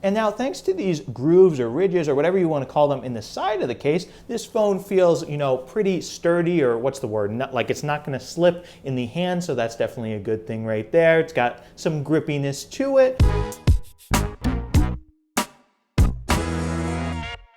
And now, thanks to these grooves or ridges or whatever you want to call them in the side of the case, this phone feels, pretty sturdy, or what's the word? Like it's not going to slip in the hand, so that's definitely a good thing right there. It's got some grippiness to it.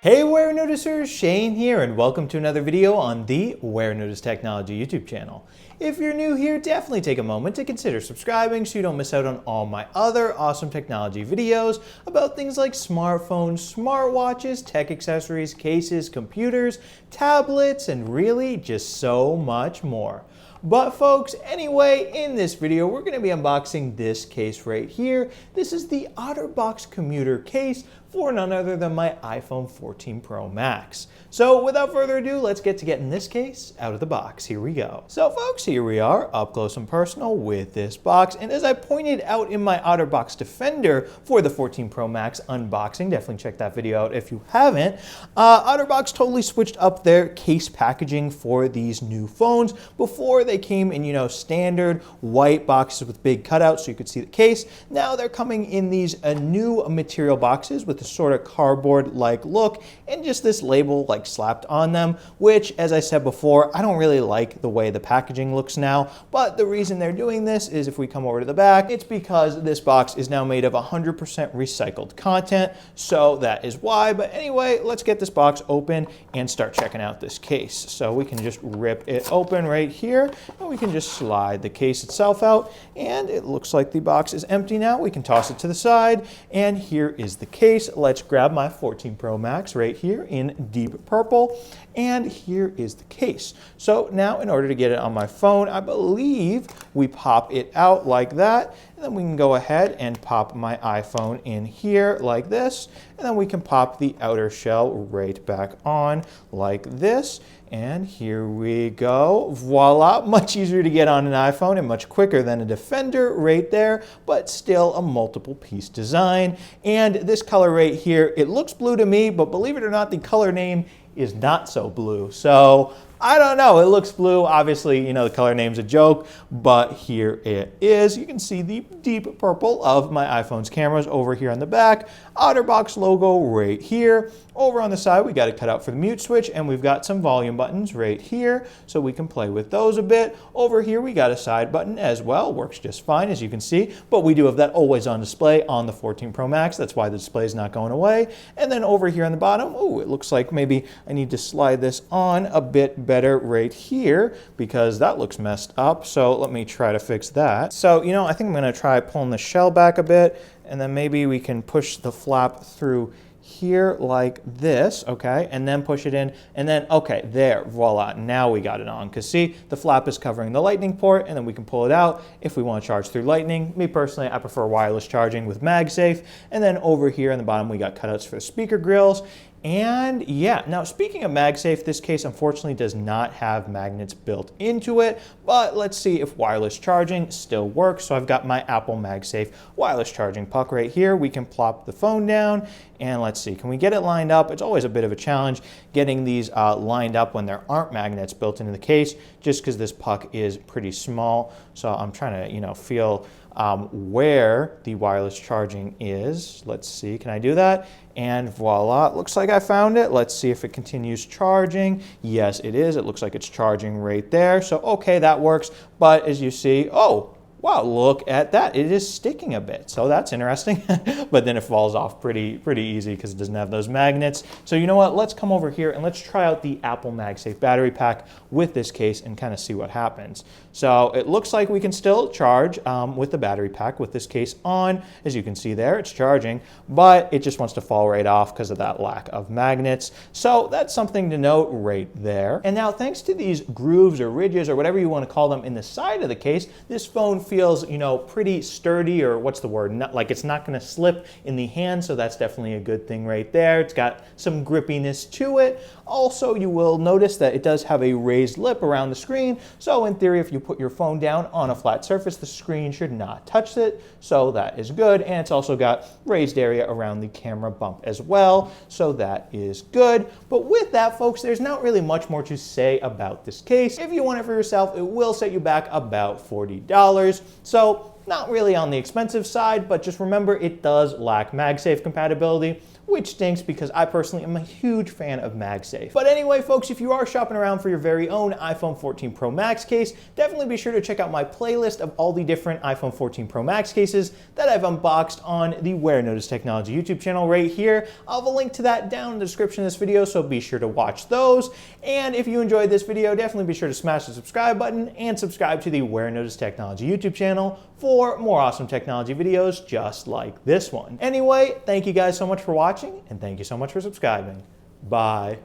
Hey Wear Noticers, Shane here, and welcome to another video on the Warenotice Technology YouTube channel. If you're new here, definitely take a moment to consider subscribing so you don't miss out on all my other awesome technology videos about things like smartphones, smartwatches, tech accessories, cases, computers, tablets, and really just so much more. But folks, anyway, in this video, we're going to be unboxing this case right here. This is the OtterBox Commuter case for none other than my iPhone 14 Pro Max. So without further ado, let's get to getting this case out of the box. Here we go. So folks, here we are up close and personal with this box. And as I pointed out in my OtterBox Defender for the 14 Pro Max unboxing, definitely check that video out if you haven't, OtterBox totally switched up their case packaging for these new phones. Before they came in, standard white boxes with big cutouts so you could see the case. Now they're coming in these new material boxes with a sort of cardboard-like look and just this label like slapped on them, which, as I said before, I don't really like the way the packaging looks now. But the reason they're doing this is, if we come over to the back, it's because this box is now made of 100% recycled content, so that is why. But anyway, let's get this box open and start checking out this case. So we can just rip it open right here, and we can just slide the case itself out, and it looks like the box is empty now. We can toss it to the side, and here is the case. Let's grab my 14 Pro Max right here in deep purple, and here is the case. So now, in order to get it on my phone, I believe we pop it out like that, and then we can go ahead and pop my iPhone in here like this, and then we can pop the outer shell right back on like this. And here we go. Voila, much easier to get on an iPhone and much quicker than a Defender right there, but still a multiple piece design. And this color right here, it looks blue to me, but believe it or not, the color name is not so blue. So I don't know, it looks blue. Obviously, the color name's a joke, but here it is. You can see the deep purple of my iPhone's cameras over here on the back. OtterBox logo right here. Over on the side, we got it cut out for the mute switch, and we've got some volume buttons right here, so we can play with those a bit. Over here, we got a side button as well. Works just fine, as you can see, but we do have that always on display on the 14 Pro Max. That's why the display is not going away. And then over here on the bottom, oh, it looks like maybe I need to slide this on a bit better right here, because that looks messed up. So let me try to fix that. So, I think I'm going to try pulling the shell back a bit, and then maybe we can push the flap through here like this, okay, and then push it in, and then, okay, there, voila, now we got it on. Because see, the flap is covering the lightning port, and then we can pull it out if we want to charge through lightning. Me personally, I prefer wireless charging with MagSafe. And then over here on the bottom, we got cutouts for the speaker grills. And yeah, now speaking of MagSafe, this case unfortunately does not have magnets built into it, but let's see if wireless charging still works. So I've got my Apple MagSafe wireless charging puck right here. We can plop the phone down, and let's see, can we get it lined up? It's always a bit of a challenge getting these lined up when there aren't magnets built into the case, just because this puck is pretty small. So I'm trying to, feel where the wireless charging is. Let's see, can I do that? And voila, it looks like I found it. Let's see if it continues charging. Yes, it is. It looks like it's charging right there. So, okay, that works. But as you see, oh, wow, look at that. It is sticking a bit. So that's interesting. But then it falls off pretty easy because it doesn't have those magnets. So you know what? Let's come over here and let's try out the Apple MagSafe battery pack with this case and kind of see what happens. So it looks like we can still charge with the battery pack with this case on. As you can see there, it's charging, but it just wants to fall right off because of that lack of magnets. So that's something to note right there. And now, thanks to these grooves or ridges or whatever you want to call them in the side of the case, this phone feels, pretty sturdy, or what's the word? Like it's not going to slip in the hand, so that's definitely a good thing right there. It's got some grippiness to it. Also, you will notice that it does have a raised lip around the screen, so in theory, if you put your phone down on a flat surface, the screen should not touch it, so that is good. And it's also got raised area around the camera bump as well, so that is good. But with that, folks, there's not really much more to say about this case. If you want it for yourself, it will set you back about $40. So Not really on the expensive side, but just remember it does lack MagSafe compatibility, which stinks because I personally am a huge fan of MagSafe. But anyway, folks, if you are shopping around for your very own iPhone 14 Pro Max case, definitely be sure to check out my playlist of all the different iPhone 14 Pro Max cases that I've unboxed on the Warenotice Technology YouTube channel right here. I'll have a link to that down in the description of this video, so be sure to watch those. And if you enjoyed this video, definitely be sure to smash the subscribe button and subscribe to the Warenotice Technology YouTube channel for more awesome technology videos just like this one. Anyway, thank you guys so much for watching, and thank you so much for subscribing. Bye.